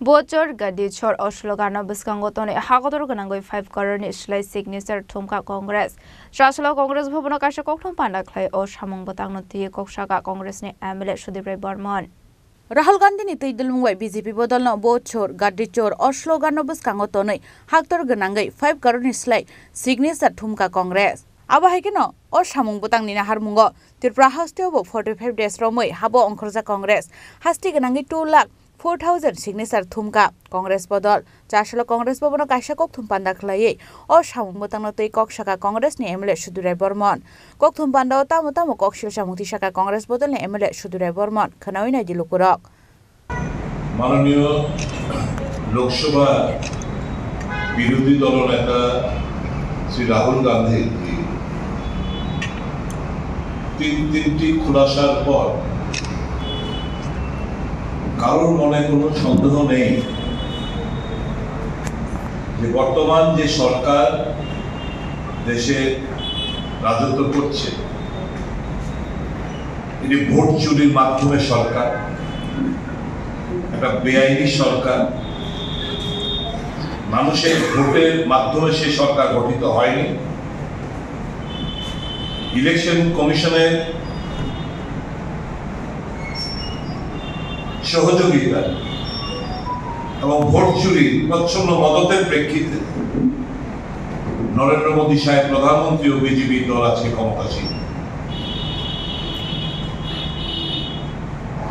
Bochor gadi chor oslogano biskangoton hagotor ganangoi 5 crore ni slai signature thumka Congress Shasla Congress bhobono kaisa kokthom pandaklai o samung botang noti koksaka Congress ni MLA Sudiprai Barman Rahul Gandhi ni tydilmungwai BJP bodolno Bochor gadi chor oslogano biskangotonoi haktor ganangai 5 crore ni slai signature thumka Congress Abahikino or samung botang ni harmungo Tripura hasteo 45 days romoi habo ongkhorja Congress hasti ganangai 2,04,000 signature thumka Congress bodol Chasla Congress bobono kaisa kokthum panda khlai or samung botang no tei koksaka Congress ni MLA Sudiprai Barman kokthum panda o tamo koksil samukti saka Congress bodol ni MLA Sudiprai Barman khanawi nai dilukurok মাননীয় লোকসভা বিরোধী দলনেতা শ্রী রাহুল গান্ধী তিনটি খুলাসার পর কারোর মনে কোনো সন্দেহ নেই যে বর্তমান যে সরকার দেশে রাজত্ব করছে এটি ভোট চুরির মাধ্যমে সরকার একটা বেআইনি সরকার মানুষের ভোটের মাধ্যমে সেই সরকার গঠিত হয়নি ইলেকশন কমিশনের সহযোগিতা এবং ভোট চুরি প্রচ্ছন্ন মদতের প্রেক্ষিতে নরেন্দ্র মোদী সাহেব প্রধানমন্ত্রী ও বিজেপি দল আজকে ক্ষমতাসীন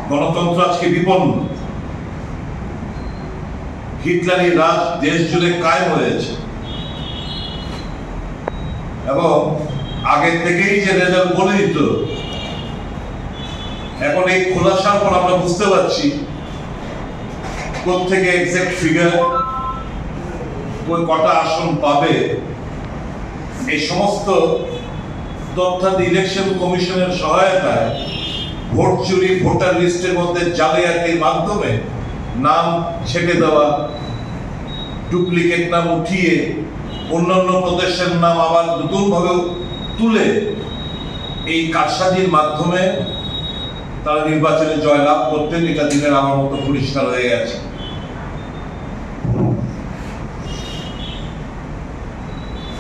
গণতন্ত্র আজকে বিপন্ন হিটলারি রাজ দেশ জুড়ে কায়েম হয়েছে এবং আগে থেকেই যে রেজাল্ট বলে দিত এখন এই খোলাসার পর আমরা বুঝতে পারছি কোত্থেকে এক্সাক্ট ফিগার কটা আসন পাবে এই সমস্ত তথ্যাদি ইলেকশন কমিশনের সহায়তায় ভোট চুরি ভোটার লিস্টের মধ্যে জালিয়াতির মাধ্যমে নাম ছেটে দেওয়া ডুপ্লিকেট নাম উঠিয়ে অন্যান্য প্রদেশের নাম আবার নতুনভাবে তুলে এই কারসাজির মাধ্যমে তারা নির্বাচনে জয়লাভ করতেন এটা দিনের আমার মতো পরিষ্কার হয়ে গেছে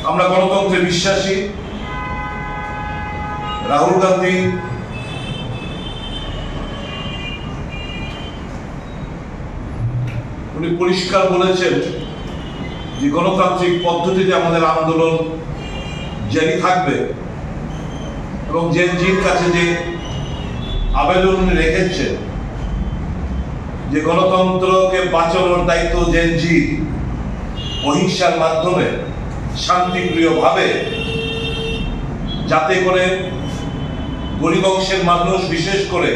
আমরা গণতন্ত্রে বিশ্বাসী রাহুল গান্ধী উনি পরিষ্কার বলেছেন যে গণতান্ত্রিক পদ্ধতিতে আমাদের আন্দোলন জারি থাকবে এবং জেনজির কাছে যে আবেদন রেখেছেন যে গণতন্ত্রকে বাঁচানোর দায়িত্ব জেনজি অহিংসার মাধ্যমে শান্তিপ্রিয়ভাবে যাতে করে গরিব অংশের মানুষ বিশেষ করে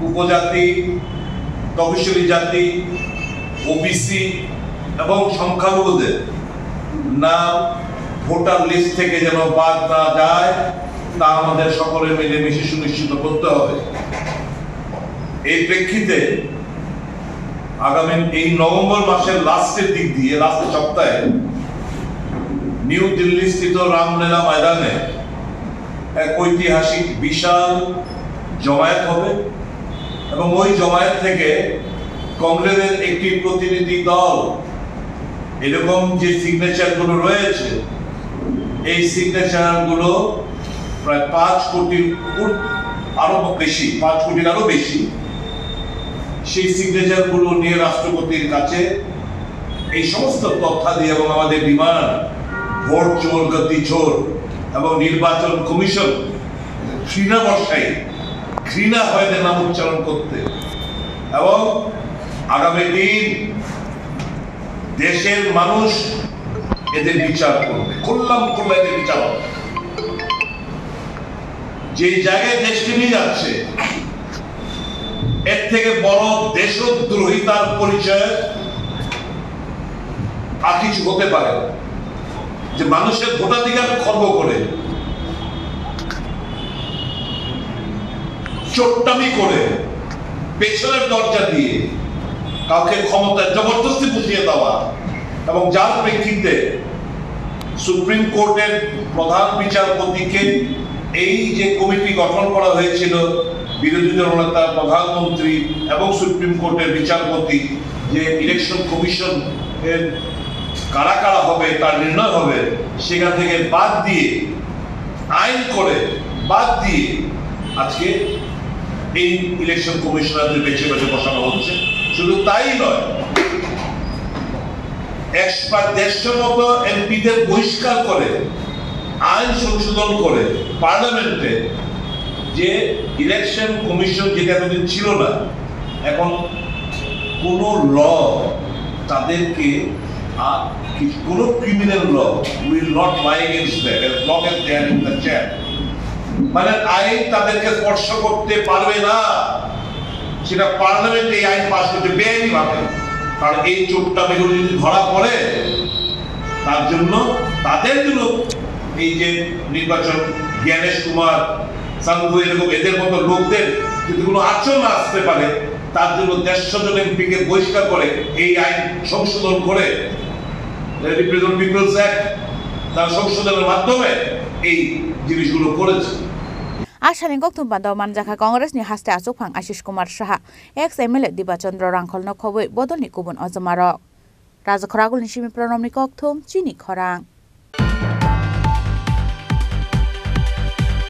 উপজাতি তফসিলি জাতি ওবিসি এবং সংখ্যালঘুদের নাম ভোটার লিস্ট থেকে যেন বাদ না যায় তা আমাদের সকলে মিলে মিশে সুনিশ্চিত করতে হবে এই প্রেক্ষিতে আগামী এই নভেম্বর মাসের লাস্টের দিক দিয়ে লাস্টের সপ্তাহে নিউ দিল্লি স্থিত রামলীলা ময়দানে এক ঐতিহাসিক বিশাল জমায়েত হবে এবং ওই জমায়েত থেকে কংগ্রেসের একটি প্রতিনিধি দল এরকম যে সিগনেচার গুলো রয়েছে এই সিগনেচার গুলো প্রায় 5 কোটির আরো বেশি 5 কোটির আরো বেশি সেই সিগনেচার গুলো নিয়ে রাষ্ট্রপতির কাছে এই সমস্ত তথ্যাদি এবং আমাদের ডিমান্ড ভোট চোর গতি চোর এবং নির্বাচন কমিশন ঘৃণা হয়ে নাম উচ্চারণ করতে এবং আগামী দিন দেশের মানুষ এদের বিচার করবে খোলা এদের বিচার হবে যে জায়গায় দেশকে নিয়ে যাচ্ছে এর থেকে বড় দেশদ্রোহিতার পরিচয় আর কিছু হতে পারে যে মানুষের ভোটাধিকার খর্ব করে চোট্টামি করে পেছনের দরজা দিয়ে কাউকে ক্ষমতায় জবরদস্তি বসিয়ে দেওয়া এবং যার প্রেক্ষিতে সুপ্রিম কোর্টের প্রধান বিচারপতিকে এই যে কমিটি গঠন করা হয়েছিল বিরোধী দলনেতা, প্রধানমন্ত্রী এবং সুপ্রিম কোর্টের বিচারপতি যে ইলেকশন কমিশন এর কারা কারা হবে তার নির্ণয় হবে, সেখান থেকে বাদ দিয়ে আইন করে বাদ দিয়ে আজকে এই ইলেকশন কমিশনারদের বেছে বেছে বসানো হচ্ছে। শুধু তাই নয়, 150 মতো এমপিদের বহিষ্কার করে আইন সংশোধন করে পার্লামেন্টে যে ইলেকশন কমিশন যেটা এতদিন ছিল না, এখন কোন ল তাদেরকে কোন criminal law will not lie against that as long as they are in the chair, মানে আইন তাদেরকে স্পর্শ করতে পারবে না। সেটা পার্লামেন্টে এই আইন পাস করতে বেআইনি ভাবে, কারণ এই চোটটা বেগুলো যদি ধরা পড়ে তার জন্য তাদের জন্য এই যে নির্বাচন জ্ঞানেশ কুমার সান্ধু এরকম এদের মতো লোকদের যদি কোনো আচরণ আসতে পারে, তার জন্য 150 জন এমপিকে বহিষ্কার করে এই আইন সংশোধন করে রিপ্রেজেন্ট পিপলস অ্যাক্ট তার সংশোধনের মাধ্যমে এই জিনিসগুলো করেছে। আসানি গৌতম বান্দাও মানজাখা কংগ্রেসনি হাস্তে আসুকফাং আশিস কুমার সাহা এক্স এমএলএ দিবাচন্দ্র রাংখলনো খবৈ বদলনি কুবুন অজমারক রাজখরাগুলনি সিমি প্রণমনি ককথুম চিনি খরাং।